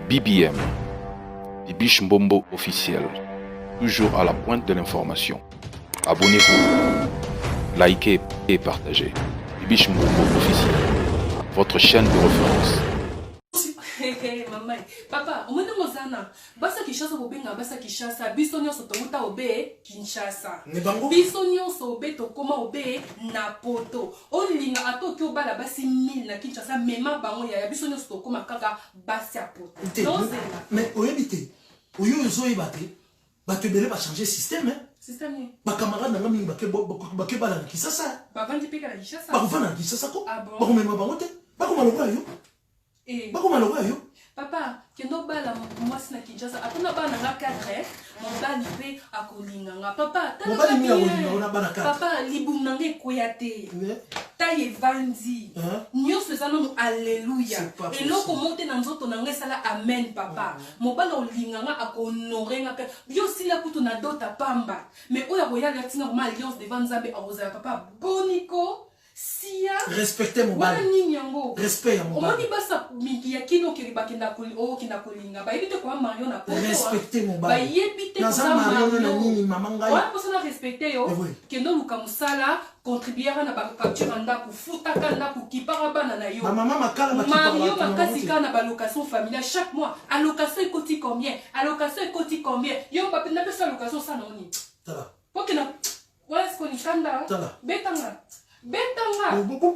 BBM, Bibiche Mbombo officiel, toujours à la pointe de l'information. Abonnez-vous, likez et partagez. Bibiche Mbombo officiel, votre chaîne de référence. Maman, papa, on me demande ça. Basa Kinshasa obenga basa Kinshasa, bisonyo sotomuta obe Kinshasa. Bisonyo sobe tokoma obe Napoto. Olinga atoki obala basi 1000 na Kinshasa, mema bango ya bisonyo sotokoma kaka basi apoto. Mais oyebite, oyo zo ebate, bato bele ba changer système hein. Système ni. Ba camarade na ngami bake bala na Kinshasa. Ba vandi peka na Kinshasa. Ba vanda na Kinshasa ko. Ah bon. Ba ko mema bango te. Ba ko maloko yo. Ba ko maloko yo. Papa, kendo bala mwasi na Kinshasa, apona bana nga 4 mobali pe akolinga nga. Papa, mobali mi akolinga ona bana 4. Papa, libum na nge koyate. Taye vandi. Nyos fezano no alleluia. Eloko monte na nzoto na nge sala amen papa. Mobali olinga nga akonore nga pe. Yo sila kutu na dota pamba. Mais oya boya la tinga ma alliance devant Nzambe arosala papa. Boniko Sia respectez mon bal. Respect à mon bal. On dit basa miki ya kino kiriba kinda kolinga. Ba yebite kwa Mario na poto. Respectez mon bal. Ba yebite kwa Mario na nini mama ngai. Wa posona respecter yo. Kendo luka musala contribuer na ba facture anda ku futa kanda ku kipara bana na yo. Maman makala ba kipara. Mario makasi kana ba location familiale chaque mois. Allocation ekoti combien? Allocation ekoti combien? Yo ba penda pesa location ça non ni. Tala. Pokena. Wa est-ce qu'on y tanda? Tala. Betanga. Betanga. Betanga.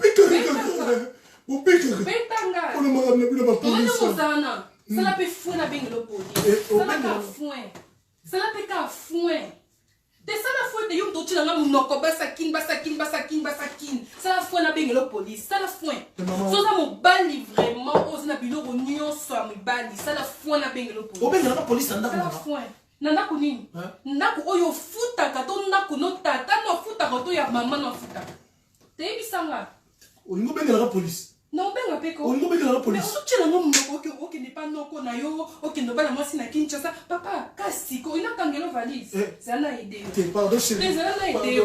On m'a amené la police. Ça l'a fait fouin à Bengelo police. Ça l'a fait fouin. Ça l'a fait qu'à fouin. T'es ça la fouin de yom tochi na munoko basakin. Ça la fouin à Bengelo police. Ça la fouin. Ça ça mon bali vraiment aux na biloko nyonso a bali. Ça la fouin à Bengelo police. Obengelo la police anda. Ça la fouin. Nanda nini? Ndaku oyo futa kato ndaku no tata no futa kato ya mama no futa. Bisanga. Olingo benga la police. Non benga peko. Olingo benga la police. Mais tu la ngom ok n'est pas noko na yo, ok no bala mwasi na Kinshasa. Papa, kasiko ina kangelo valise. Zana idée. Pardon chérie. Zana idée.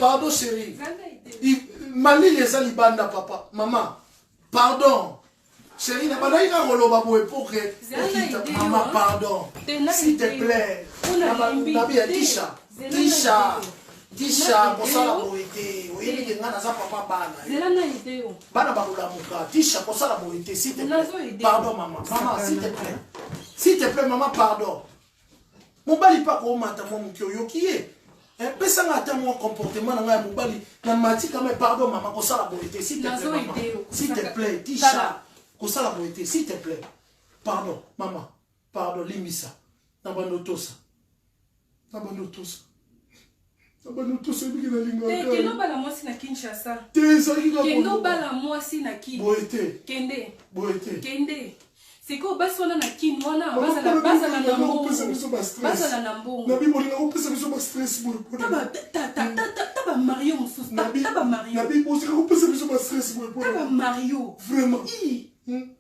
Pardon chérie. Mali les alibanda papa. Maman. Pardon. Chérie, n'a pas d'ailleurs roloba pour époque. Maman, pardon. S'il te plaît. Nabi Tisha. Tisha, kosala boité. Oui, il y a papa bana. Zelana idée. Bana bakula muka. Tisha, kosala boité. S'il te plaît. Pardon, maman. Maman, s'il te plaît. S'il te plaît, maman, pardon. Mon bali pas comme mata mon kyoyo qui est. Pesa ngata mon comportement na ngai mobali na mati kama pardon maman kosala boité. S'il te plaît, maman. S'il te plaît, Tisha. Kosala boité. S'il te plaît. Pardon, maman. Pardon, limisa. Nabanotosa. Kendo bala mwasi na Kinshasa. Kendo bala mwasi na Kin. Boete. Kende. Siko basi wana na Kin wana bazala na mbongo. Bazala na mbongo. Nabi bolinga kopesa biso ba stress boy. Taba Mario mususu. Taba Mario. Nabi bolinga kopesa biso ba stress boy. Taba Mario. Vraiment.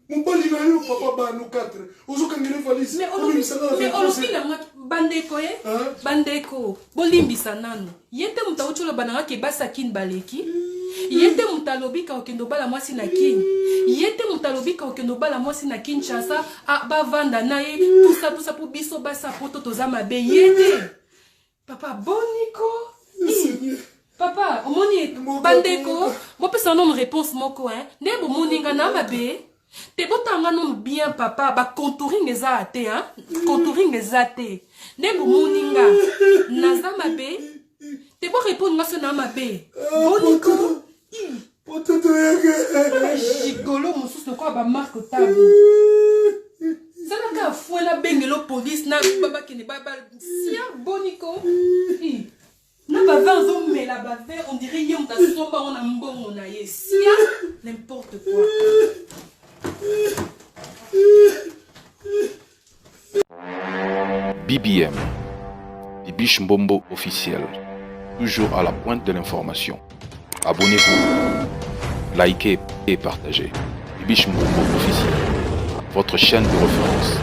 Mon bali na yo papa ba no 4. Ozo kangele valise. Mais olobi na bandeko bandeko bolimbisa nanu. Yete mutaucholo bananga ke basa Kin baleki. Yete mutalobika okendo bala mwasi na Kin. Yete mutalobika okendo bala mwasi na Kinshasa ba vanda na ye tout ça pour biso basa poto toza mabe yete. Papa boniko. Papa, omoni bandeko, mo pesa non réponse moko hein. Ne bo moninga na mabe. Te botanga non bien papa, ba contouring ezate hein. Contouring ezate. Ne bo moninga naza mabe. Te bo répondre nga na mabe. Boniko. Poto to yeke. Gigolo mususu ko ba marque tabo. Sala ka fuela bengelo police na baba kene baba sia boniko. Na bava mais la bave on dirait yom ta somba on a mbongo na yesia n'importe quoi. BBM, Bibiche Mbombo officiel, toujours à la pointe de l'information. Abonnez-vous, likez et partagez. Bibiche Mbombo officiel, votre chaîne de référence.